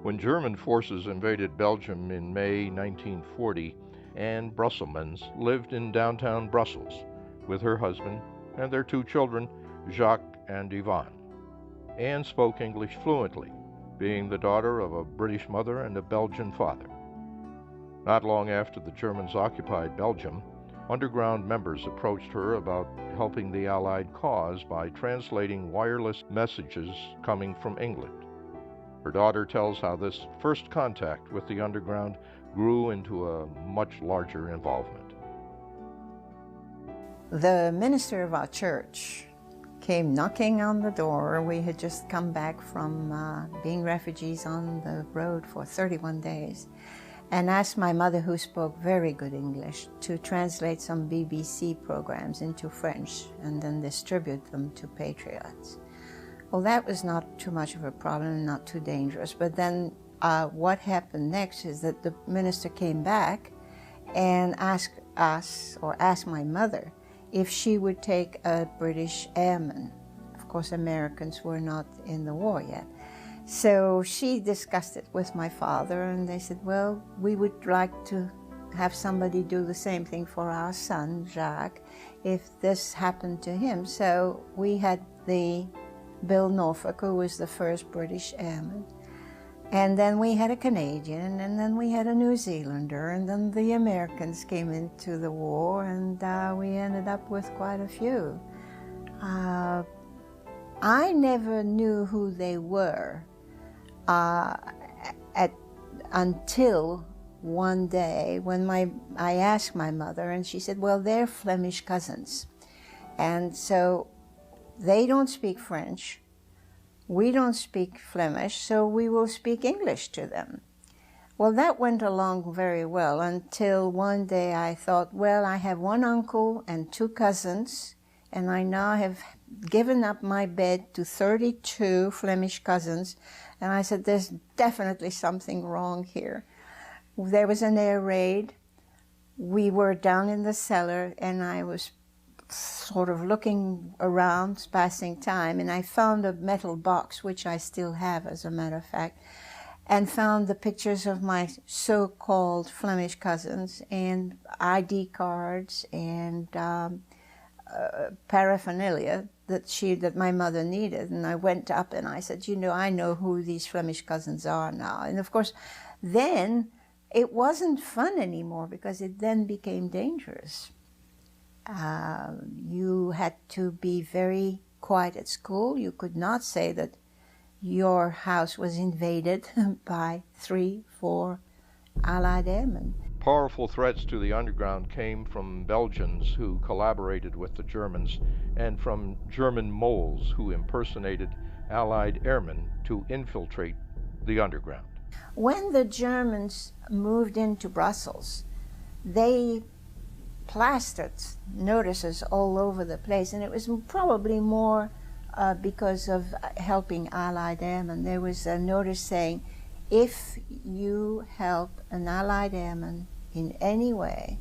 When German forces invaded Belgium in May 1940, Anne Brusselmans lived in downtown Brussels with her husband and their two children, Jacques and Yvonne. Anne spoke English fluently, being the daughter of a British mother and a Belgian father. Not long after the Germans occupied Belgium, underground members approached her about helping the Allied cause by translating wireless messages coming from England. Her daughter tells how this first contact with the underground grew into a much larger involvement. The minister of our church came knocking on the door. We had just come back from being refugees on the road for 31 days, and asked my mother, who spoke very good English, to translate some BBC programs into French and then distribute them to patriots. Well, that was not too much of a problem, not too dangerous. But then what happened next is that the minister came back and asked us, or asked my mother, if she would take a British airman. Of course, Americans were not in the war yet. So she discussed it with my father, and they said, well, we would like to have somebody do the same thing for our son, Jacques, if this happened to him. So we had the Bill Norfolk, who was the first British airman. And then we had a Canadian, and then we had a New Zealander, and then the Americans came into the war, and we ended up with quite a few. I never knew who they were until one day when I asked my mother, and she said, well, they're Flemish cousins. And so they don't speak French, we don't speak Flemish, so we will speak English to them. Well, that went along very well until one day I thought, well, I have one uncle and two cousins, and I now have given up my bed to 32 Flemish cousins. And I said, there's definitely something wrong here. There was an air raid. We were down in the cellar, and I was sort of looking around, passing time, and I found a metal box, which I still have, as a matter of fact, and found the pictures of my so-called Flemish cousins and ID cards and paraphernalia that my mother needed. And I went up and I said, you know, I know who these Flemish cousins are now. And of course, then it wasn't fun anymore, because it then became dangerous. You had to be very quiet at school. You could not say that your house was invaded by 3, 4 Allied airmen. Powerful threats to the underground came from Belgians who collaborated with the Germans and from German moles who impersonated Allied airmen to infiltrate the underground. When the Germans moved into Brussels, they plastered notices all over the place, and it was probably more because of helping Allied airmen. There was a notice saying, if you help an Allied airman in any way,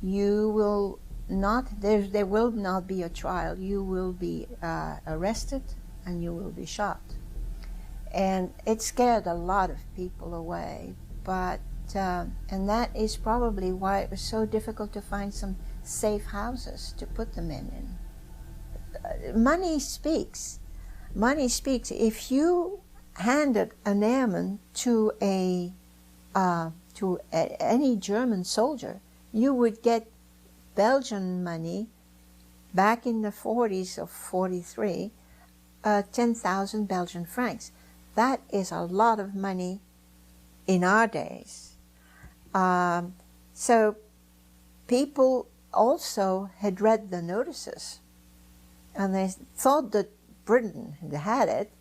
you will not, there will not be a trial. You will be arrested and you will be shot. And it scared a lot of people away, but and that is probably why it was so difficult to find some safe houses to put them in. Money speaks. Money speaks. If you handed an airman to any German soldier, you would get Belgian money back in the 40s of 43, 10,000 Belgian francs. That is a lot of money in our days. So people also had read the notices, and they thought that Britain had it.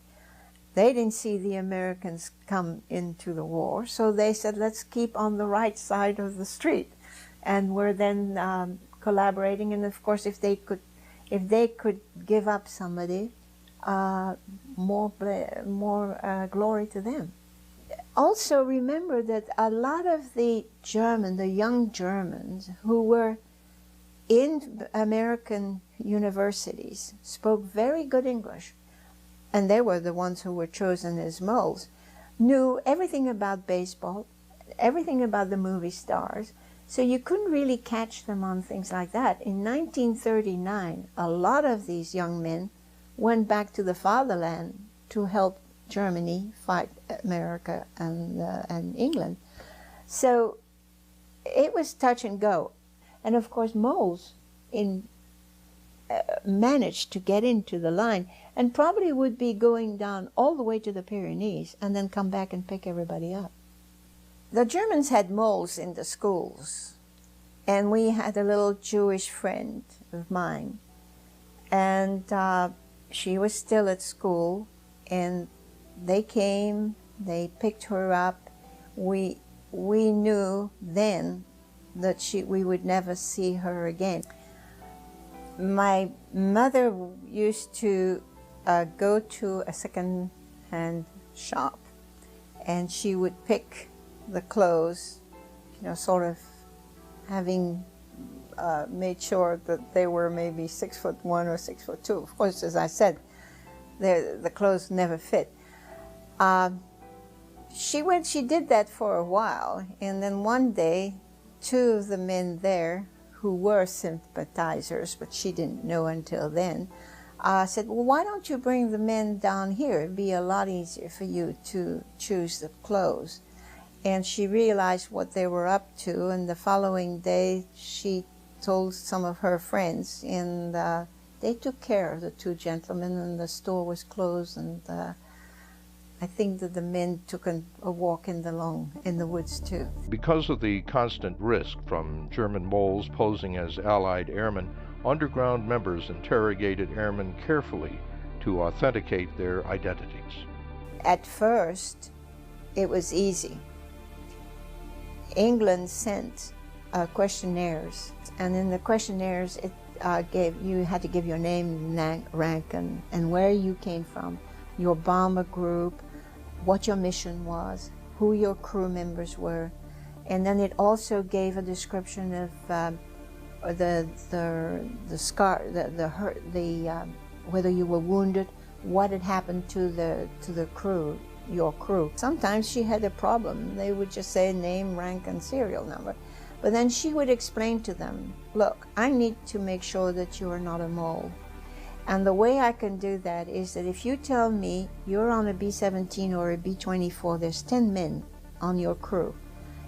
They didn't see the Americans come into the war, so they said, let's keep on the right side of the street. And were then collaborating, and of course, if they could give up somebody, more glory to them. Also remember that a lot of the young Germans who were in American universities spoke very good English, and they were the ones who were chosen as moles. knew everything about baseball, everything about the movie stars, so you couldn't really catch them on things like that. In 1939, a lot of these young men went back to the fatherland to help Germany fight America and England. So it was touch and go. And of course, Moles managed to get into the line and probably would be going down all the way to the Pyrenees and then come back and pick everybody up. The Germans had moles in the schools, and we had a little Jewish friend of mine, and she was still at school, and they came, they picked her up. We knew then that we would never see her again. My mother used to go to a second-hand shop, and she would pick the clothes, you know, sort of having made sure that they were maybe 6'1" or 6'2". Of course, as I said, the clothes never fit. She did that for a while, and then one day, two of the men there, who were sympathizers, but she didn't know until then, said, well, why don't you bring the men down here? It'd be a lot easier for you to choose the clothes. And she realized what they were up to, and the following day she told some of her friends, and they took care of the two gentlemen, and the store was closed, and I think that the men took a walk in the woods too. Because of the constant risk from German moles posing as Allied airmen, underground members interrogated airmen carefully to authenticate their identities. At first, it was easy. England sent questionnaires, and in the questionnaires it you had to give your name, rank, and where you came from, your bomber group, what your mission was, who your crew members were, and then it also gave a description of the scar, the hurt, whether you were wounded, what had happened to the crew, your crew. Sometimes she had a problem. They would just say name, rank, and serial number. But then she would explain to them, look, I need to make sure that you are not a mole. And the way I can do that is that if you tell me you're on a B-17 or a B-24, there's 10 men on your crew.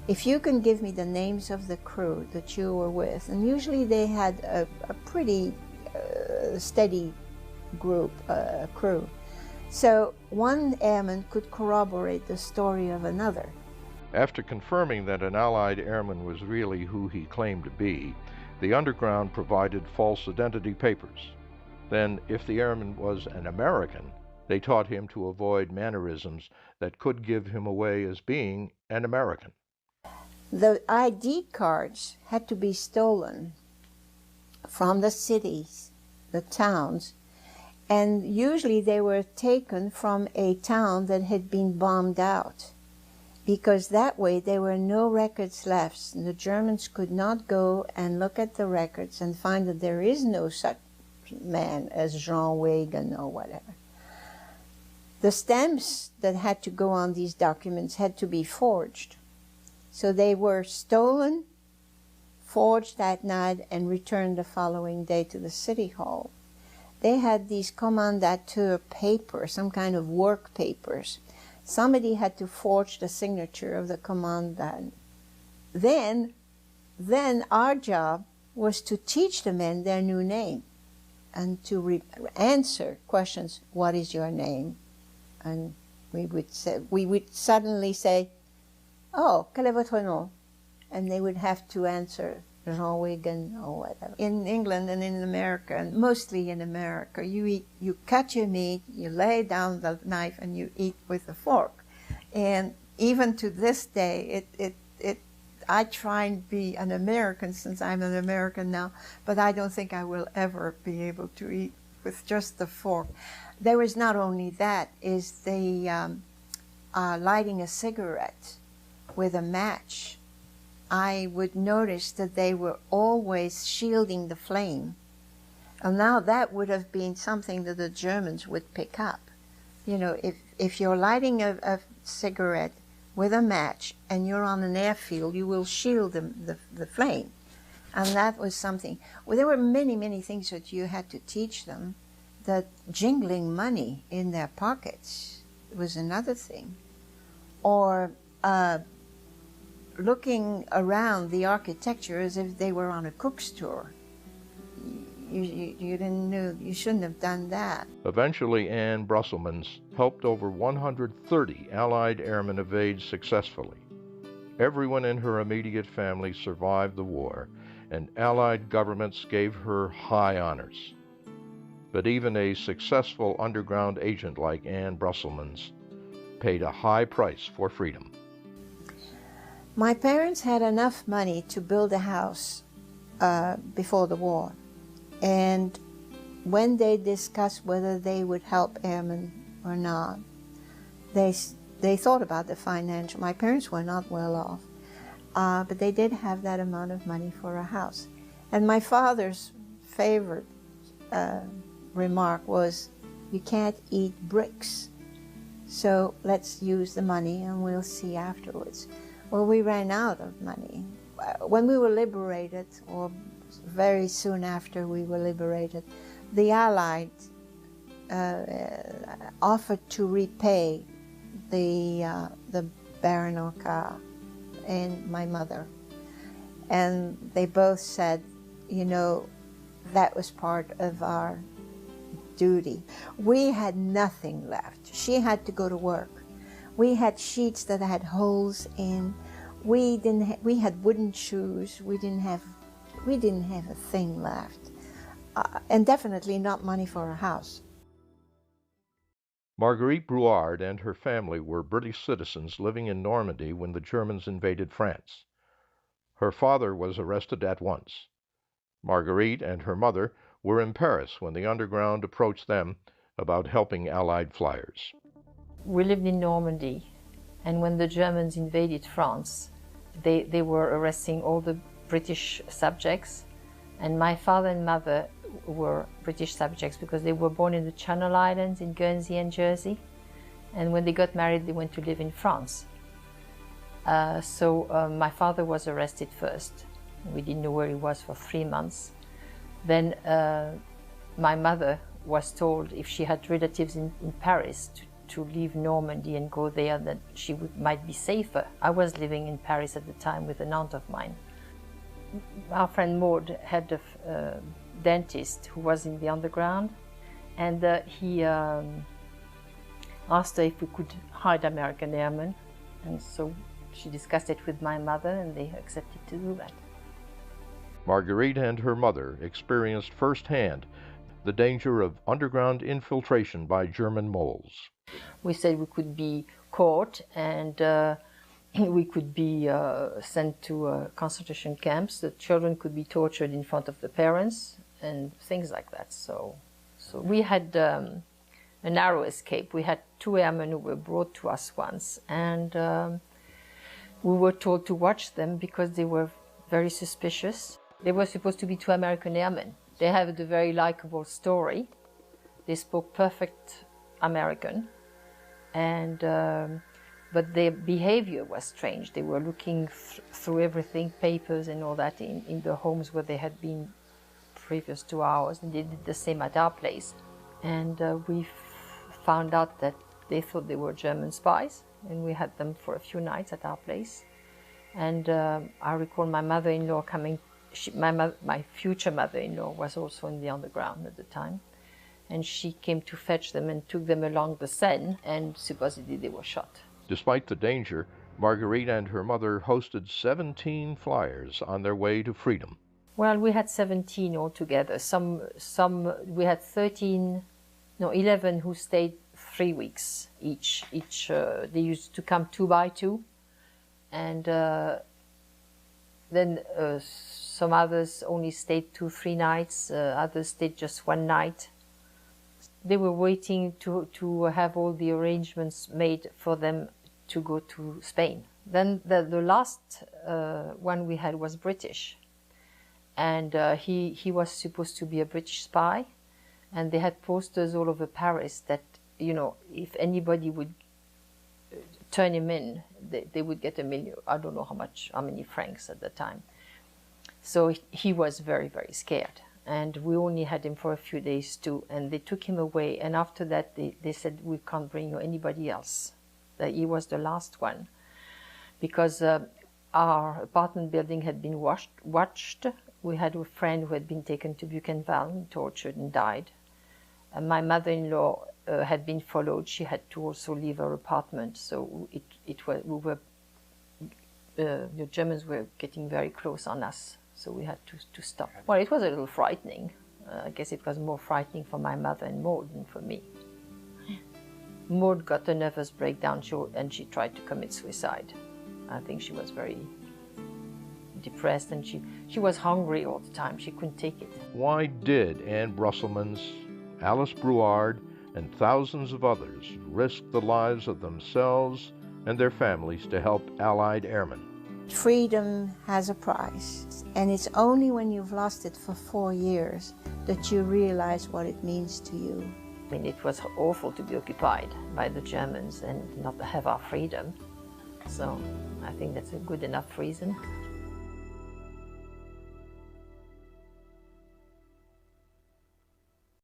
If you can give me the names of the crew that you were with, and usually they had a pretty steady group, crew. So one airman could corroborate the story of another. After confirming that an Allied airman was really who he claimed to be, the underground provided false identity papers. Then, if the airman was an American, they taught him to avoid mannerisms that could give him away as being an American. The ID cards had to be stolen from the cities, the towns, and usually they were taken from a town that had been bombed out, because that way there were no records left. And the Germans could not go and look at the records and find that there is no such man as Jean Wagen or whatever. The stamps that had to go on these documents had to be forged. So they were stolen, forged that night, and returned the following day to the city hall. They had these commandateur papers, some kind of work papers. Somebody had to forge the signature of the commandant. Then our job was to teach the men their new name and to answer questions, what is your name? And we would suddenly say, oh, quel est votre nom? And they would have to answer Jean Wagen or whatever. In England and in America, and mostly in America, you cut your meat, you lay down the knife, and you eat with a fork. And even to this day, I try and be an American since I'm an American now, but I don't think I will ever be able to eat with just the fork. There was not only that, is the lighting a cigarette with a match. I would notice that they were always shielding the flame. And now that would have been something that the Germans would pick up. You know, if you're lighting cigarette with a match and you're on an airfield, you will shield the flame. And that was something. Well, there were many, many things that you had to teach them. That jingling money in their pockets was another thing. Or looking around the architecture as if they were on a cook's tour. You didn't know, you shouldn't have done that. Eventually, Anne Brusselmans helped over 130 Allied airmen evade successfully. Everyone in her immediate family survived the war, and Allied governments gave her high honors. But even a successful underground agent like Anne Brusselmans paid a high price for freedom. My parents had enough money to build a house before the war. And when they discussed whether they would help airmen or not, they thought about the financial. My parents were not well off, but they did have that amount of money for a house. And my father's favorite remark was, "You can't eat bricks, so let's use the money and we'll see afterwards." Well, we ran out of money. When we were liberated, or very soon after we were liberated, the Allies offered to repay the Baron Orca and my mother. And they both said, you know, that was part of our duty. We had nothing left. She had to go to work. We had sheets that had holes in. We had wooden shoes. We didn't have a thing left, and definitely not money for a house. Marguerite Brouard and her family were British citizens living in Normandy when the Germans invaded France. Her father was arrested at once. Marguerite and her mother were in Paris when the underground approached them about helping Allied flyers. We lived in Normandy, and when the Germans invaded France, they were arresting all the British subjects, and my father and mother were British subjects because they were born in the Channel Islands in Guernsey and Jersey, and when they got married they went to live in France. So my father was arrested first. We didn't know where he was for 3 months. Then my mother was told if she had relatives in Paris to leave Normandy and go there, that she might be safer. I was living in Paris at the time with an aunt of mine. Our friend Maud had a dentist who was in the underground, and he asked her if we could hide American airmen, and so she discussed it with my mother and they accepted to do that. Marguerite and her mother experienced firsthand the danger of underground infiltration by German moles. We said we could be caught and we could be sent to concentration camps. The children could be tortured in front of the parents and things like that. So we had a narrow escape. We had 2 airmen who were brought to us once, and we were told to watch them because they were very suspicious. They were supposed to be 2 American airmen. They had a very likable story. They spoke perfect American, and but their behavior was strange. They were looking through everything, papers and all that, in the homes where they had been previous to ours, and they did the same at our place. And we found out that they thought they were German spies, and we had them for a few nights at our place. And I recall my mother-in-law coming. My future mother-in-law was also in the underground at the time, and she came to fetch them and took them along the Seine, and supposedly they were shot. Despite the danger, Marguerite and her mother hosted 17 flyers on their way to freedom. Well, we had 17 altogether. We had 11 who stayed 3 weeks each. They used to come 2 by 2, and then some others only stayed 2-3 nights. Others stayed just 1 night. They were waiting to have all the arrangements made for them to go to Spain. Then the last one we had was British, and he was supposed to be a British spy, and they had posters all over Paris that, you know, if anybody would turn him in, they would get $1 million. I don't know how many francs at the time. So he was very, very scared. And we only had him for a few days too, and they took him away. And after that, they said, we can't bring you anybody else. That he was the last one, because our apartment building had been watched. We had a friend who had been taken to Buchenwald, tortured and died. And my mother-in-law had been followed. She had to also leave her apartment. So the Germans were getting very close on us. So we had to stop. Well, it was a little frightening. I guess it was more frightening for my mother and Maud than for me. Maud got a nervous breakdown and she tried to commit suicide. I think she was very depressed, and she was hungry all the time. She couldn't take it. Why did Anne Brusselmans, Alice Brouard, and thousands of others risk the lives of themselves and their families to help Allied airmen? Freedom has a price, and it's only when you've lost it for 4 years that you realize what it means to you. I mean, it was awful to be occupied by the Germans and not have our freedom. So I think that's a good enough reason.